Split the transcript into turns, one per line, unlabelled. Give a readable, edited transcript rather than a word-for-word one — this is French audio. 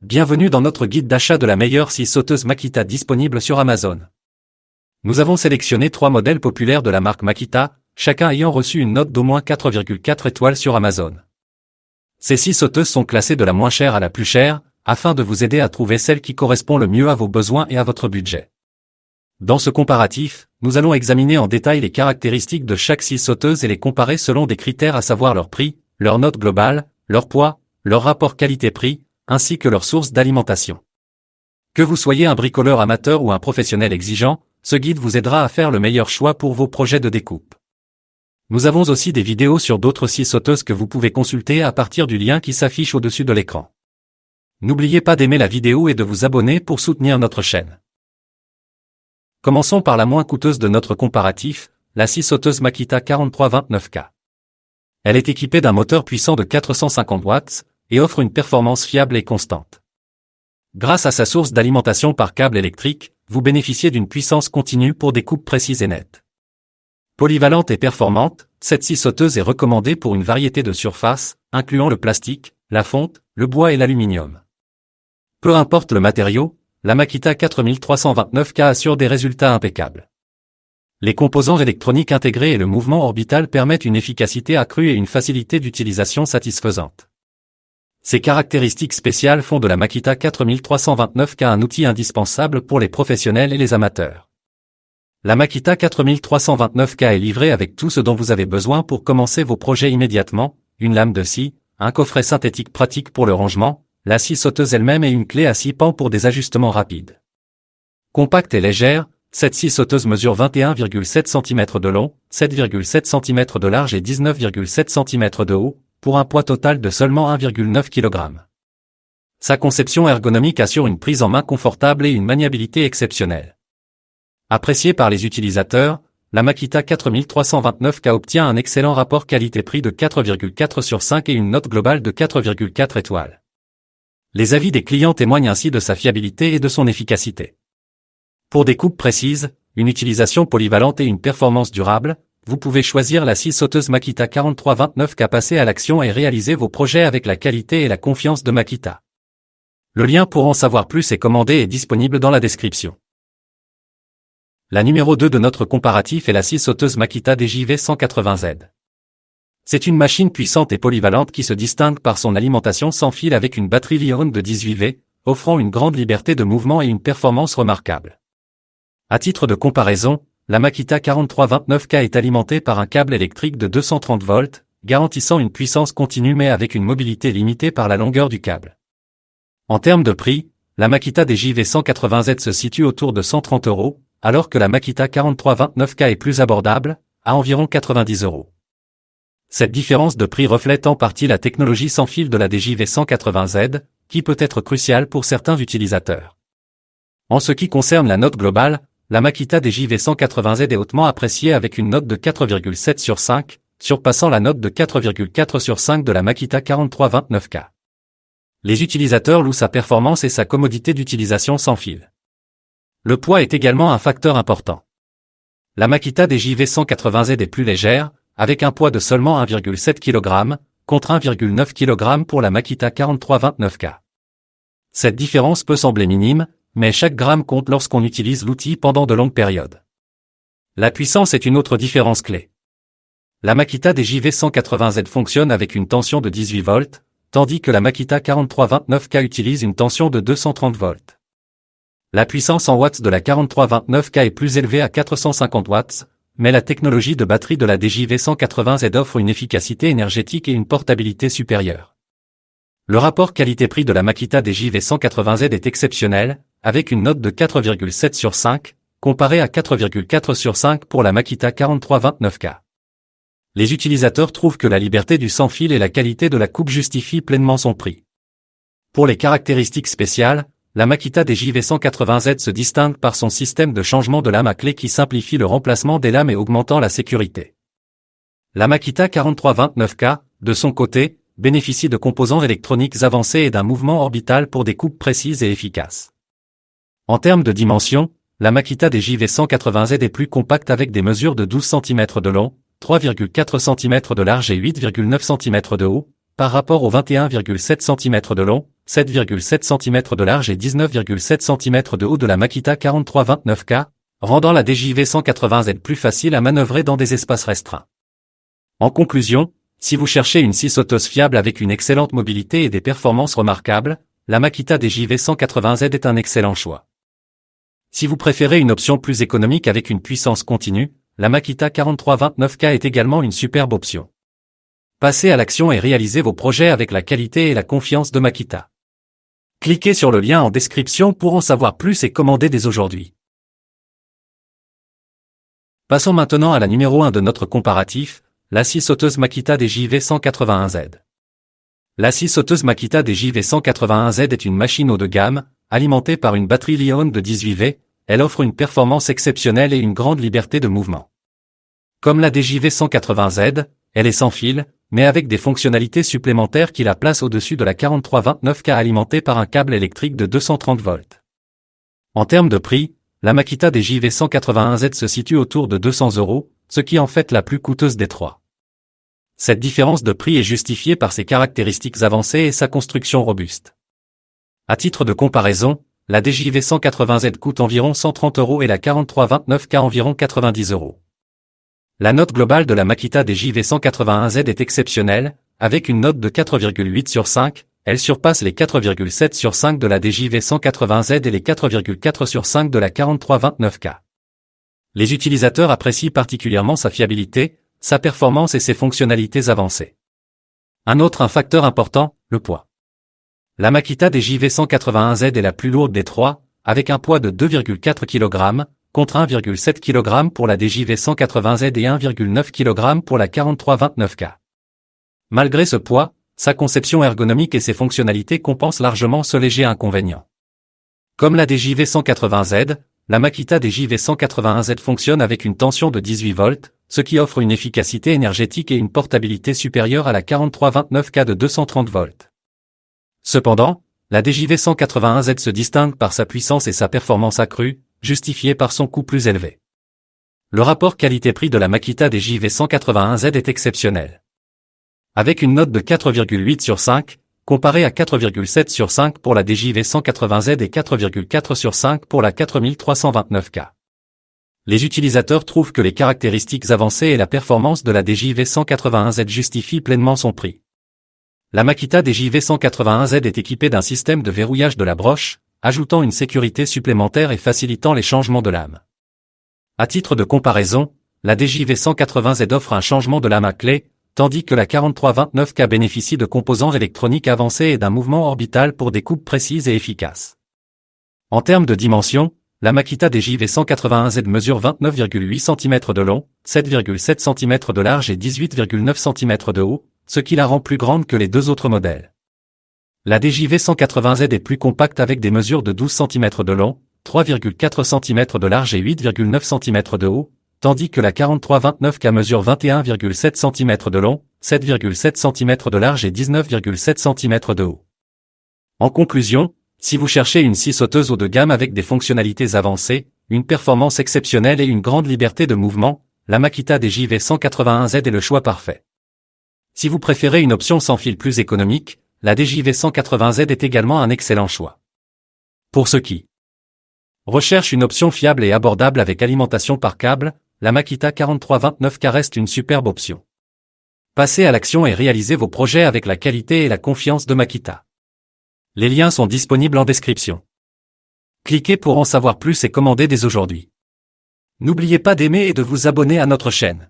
Bienvenue dans notre guide d'achat de la meilleure scie sauteuse Makita disponible sur Amazon. Nous avons sélectionné 3 modèles populaires de la marque Makita, chacun ayant reçu une note d'au moins 4,4 étoiles sur Amazon. Ces scies sauteuses sont classées de la moins chère à la plus chère, afin de vous aider à trouver celle qui correspond le mieux à vos besoins et à votre budget. Dans ce comparatif, nous allons examiner en détail les caractéristiques de chaque scie sauteuse et les comparer selon des critères à savoir leur prix, leur note globale, leur poids, leur rapport qualité-prix, ainsi que leur source d'alimentation. Que vous soyez un bricoleur amateur ou un professionnel exigeant, ce guide vous aidera à faire le meilleur choix pour vos projets de découpe. Nous avons aussi des vidéos sur d'autres scies sauteuses que vous pouvez consulter à partir du lien qui s'affiche au-dessus de l'écran. N'oubliez pas d'aimer la vidéo et de vous abonner pour soutenir notre chaîne. Commençons par la moins coûteuse de notre comparatif, la scie sauteuse Makita 4329K. Elle est équipée d'un moteur puissant de 450 watts, et offre une performance fiable et constante. Grâce à sa source d'alimentation par câble électrique, vous bénéficiez d'une puissance continue pour des coupes précises et nettes. Polyvalente et performante, cette scie sauteuse est recommandée pour une variété de surfaces, incluant le plastique, la fonte, le bois et l'aluminium. Peu importe le matériau, la Makita 4329K assure des résultats impeccables. Les composants électroniques intégrés et le mouvement orbital permettent une efficacité accrue et une facilité d'utilisation satisfaisante. Ces caractéristiques spéciales font de la Makita 4329K un outil indispensable pour les professionnels et les amateurs. La Makita 4329K est livrée avec tout ce dont vous avez besoin pour commencer vos projets immédiatement, une lame de scie, un coffret synthétique pratique pour le rangement, la scie sauteuse elle-même et une clé à 6 pans pour des ajustements rapides. Compacte et légère, cette scie sauteuse mesure 21,7 cm de long, 7,7 cm de large et 19,7 cm de haut, pour un poids total de seulement 1,9 kg. Sa conception ergonomique assure une prise en main confortable et une maniabilité exceptionnelle. Appréciée par les utilisateurs, la Makita 4329K obtient un excellent rapport qualité-prix de 4,4 sur 5 et une note globale de 4,4 étoiles. Les avis des clients témoignent ainsi de sa fiabilité et de son efficacité. Pour des coupes précises, une utilisation polyvalente et une performance durable, vous pouvez choisir la scie sauteuse Makita 4329K. Passer à l'action et réaliser vos projets avec la qualité et la confiance de Makita. Le lien pour en savoir plus et commander est disponible dans la description. La numéro 2 de notre comparatif est la scie sauteuse Makita DJV 180Z. C'est une machine puissante et polyvalente qui se distingue par son alimentation sans fil avec une batterie Li-ion de 18 V, offrant une grande liberté de mouvement et une performance remarquable. À titre de comparaison, la Makita 4329K est alimentée par un câble électrique de 230 volts, garantissant une puissance continue mais avec une mobilité limitée par la longueur du câble. En termes de prix, la Makita DJV 180Z se situe autour de 130 €, alors que la Makita 4329K est plus abordable, à environ 90 €. Cette différence de prix reflète en partie la technologie sans fil de la DJV 180Z, qui peut être cruciale pour certains utilisateurs. En ce qui concerne la note globale, la Makita DJV 180Z est hautement appréciée avec une note de 4,7 sur 5, surpassant la note de 4,4 sur 5 de la Makita 4329K. Les utilisateurs louent sa performance et sa commodité d'utilisation sans fil. Le poids est également un facteur important. La Makita DJV 180Z est plus légère, avec un poids de seulement 1,7 kg, contre 1,9 kg pour la Makita 4329K. Cette différence peut sembler minime, mais chaque gramme compte lorsqu'on utilise l'outil pendant de longues périodes. La puissance est une autre différence clé. La Makita DJV 180Z fonctionne avec une tension de 18 volts, tandis que la Makita 4329K utilise une tension de 230 volts. La puissance en watts de la 4329K est plus élevée à 450 watts, mais la technologie de batterie de la DJV 180Z offre une efficacité énergétique et une portabilité supérieure. Le rapport qualité-prix de la Makita DJV 180Z est exceptionnel, avec une note de 4,7 sur 5, comparée à 4,4 sur 5 pour la Makita 4329K. Les utilisateurs trouvent que la liberté du sans-fil et la qualité de la coupe justifient pleinement son prix. Pour les caractéristiques spéciales, la Makita DJV 180Z se distingue par son système de changement de lame à clé qui simplifie le remplacement des lames et augmentant la sécurité. La Makita 4329K, de son côté, bénéficie de composants électroniques avancés et d'un mouvement orbital pour des coupes précises et efficaces. En termes de dimensions, la Makita DJV 180Z est plus compacte avec des mesures de 12 cm de long, 3,4 cm de large et 8,9 cm de haut, par rapport aux 21,7 cm de long, 7,7 cm de large et 19,7 cm de haut de la Makita 4329K, rendant la DJV 180Z plus facile à manœuvrer dans des espaces restreints. En conclusion, si vous cherchez une scie sauteuse fiable avec une excellente mobilité et des performances remarquables, la Makita DJV 180Z est un excellent choix. Si vous préférez une option plus économique avec une puissance continue, la Makita 4329K est également une superbe option. Passez à l'action et réalisez vos projets avec la qualité et la confiance de Makita. Cliquez sur le lien en description pour en savoir plus et commander dès aujourd'hui. Passons maintenant à la numéro 1 de notre comparatif, la scie sauteuse Makita DJV 181Z. La scie sauteuse Makita DJV 181Z est une machine haut de gamme, alimentée par une batterie Li-ion de 18V, elle offre une performance exceptionnelle et une grande liberté de mouvement. Comme la DJV 180Z, elle est sans fil, mais avec des fonctionnalités supplémentaires qui la placent au-dessus de la 4329K alimentée par un câble électrique de 230 volts. En termes de prix, la Makita DJV 181Z se situe autour de 200 €, ce qui en fait la plus coûteuse des trois. Cette différence de prix est justifiée par ses caractéristiques avancées et sa construction robuste. À titre de comparaison, la DJV 180Z coûte environ 130 € et la 4329K environ 90 €. La note globale de la Makita DJV 181Z est exceptionnelle, avec une note de 4,8 sur 5, elle surpasse les 4,7 sur 5 de la DJV 180Z et les 4,4 sur 5 de la 4329K. Les utilisateurs apprécient particulièrement sa fiabilité, sa performance et ses fonctionnalités avancées. Un facteur important, le poids. La Makita DJV 181Z est la plus lourde des trois, avec un poids de 2,4 kg, contre 1,7 kg pour la DJV 180Z et 1,9 kg pour la 4329K. Malgré ce poids, sa conception ergonomique et ses fonctionnalités compensent largement ce léger inconvénient. Comme la DJV 180Z, la Makita DJV 181Z fonctionne avec une tension de 18 volts, ce qui offre une efficacité énergétique et une portabilité supérieure à la 4329K de 230 volts. Cependant, la DJV 181Z se distingue par sa puissance et sa performance accrue, justifiée par son coût plus élevé. Le rapport qualité-prix de la Makita DJV 181Z est exceptionnel. Avec une note de 4,8 sur 5, comparée à 4,7 sur 5 pour la DJV 180Z et 4,4 sur 5 pour la 4329K. Les utilisateurs trouvent que les caractéristiques avancées et la performance de la DJV 181Z justifient pleinement son prix. La Makita DJV 181Z est équipée d'un système de verrouillage de la broche, ajoutant une sécurité supplémentaire et facilitant les changements de lame. À titre de comparaison, la DJV 180Z offre un changement de lame à clé, tandis que la 4329K bénéficie de composants électroniques avancés et d'un mouvement orbital pour des coupes précises et efficaces. En termes de dimension, la Makita DJV 181Z mesure 29,8 cm de long, 7,7 cm de large et 18,9 cm de haut, ce qui la rend plus grande que les deux autres modèles. La DJV 180Z est plus compacte avec des mesures de 12 cm de long, 3,4 cm de large et 8,9 cm de haut, tandis que la 4329K mesure 21,7 cm de long, 7,7 cm de large et 19,7 cm de haut. En conclusion, si vous cherchez une scie sauteuse haut de gamme avec des fonctionnalités avancées, une performance exceptionnelle et une grande liberté de mouvement, la Makita DJV 181Z est le choix parfait. Si vous préférez une option sans fil plus économique, la DJV 180Z est également un excellent choix. Pour ceux qui recherchent une option fiable et abordable avec alimentation par câble, la Makita 4329K reste une superbe option. Passez à l'action et réalisez vos projets avec la qualité et la confiance de Makita. Les liens sont disponibles en description. Cliquez pour en savoir plus et commandez dès aujourd'hui. N'oubliez pas d'aimer et de vous abonner à notre chaîne.